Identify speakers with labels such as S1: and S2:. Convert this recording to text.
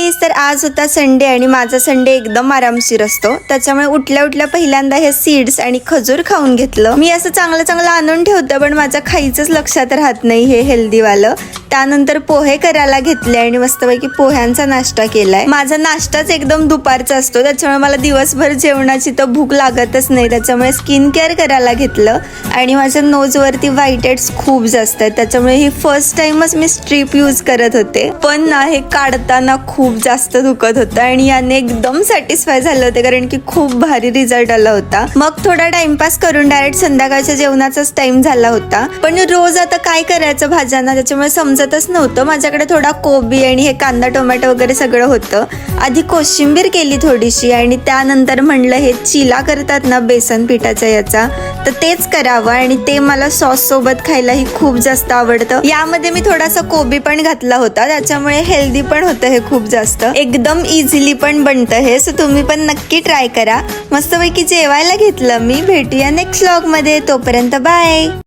S1: गाईस, तर आज होता संडे आणि माझा संडे एकदम आरामशीर असतो. त्याच्यामुळे उठल्या उठल्या पहिल्यांदा हे सीड्स आणि खजूर खाऊन घेतलं. मी असं चांगलं चांगलं आणून ठेवतं, पण माझ्या खायचंच लक्षात राहत नाही हे हेल्दीवालं. त्यानंतर पोहे करायला घेतले आणि मस्तपैकी पोह्यांचा नाश्ता केलाय. माझा नाश्ताच एकदम दुपारचा असतो, त्याच्यामुळे मला दिवसभर जेवणाची तर भूक लागतच नाही. त्याच्यामुळे स्किन केअर करायला घेतलं आणि माझ्या नोजवरती व्हाईट हेड्स खूप जास्त आहेत. त्याच्यामुळे ही फर्स्ट टाइमच मी स्ट्रीप यूज करत होते, पण ना हे काढताना खूप जास्त दुखत होतं आणि याने एकदम सॅटिस्फाय झाले होते, कारण की खूप भारी रिझल्ट आला होता. मग थोडा टाइमपास करून डायरेक्ट संध्याकाळच्या जेवणाचाच टाइम झाला होता. पण रोज आता काय करायचं भाज्यांना, त्याच्यामुळे समजतच नव्हतं. माझ्याकडे थोडा कोबी आणि हे कांदा टोमॅटो वगैरे सगळं होतं. आधी कोशिंबीर केली थोडीशी आणि त्यानंतर म्हणलं हे चिला करतात ना बेसन पिठाच्या याचा, तर तेच करावं आणि ते मला सॉस सोबत खायलाही खूप जास्त आवडतं. यामध्ये मी थोडासा कोबी पण घातला होता, त्याच्यामुळे हेल्दी पण होतं हे खूप जास्त. एकदम इझिली पण बनतं हे, सो तुम्ही पण नक्की ट्राय करा. मस्तपैकी जेवायला घेतलं मी. भेटूया नेक्स्ट व्लॉग मध्ये, तोपर्यंत बाय.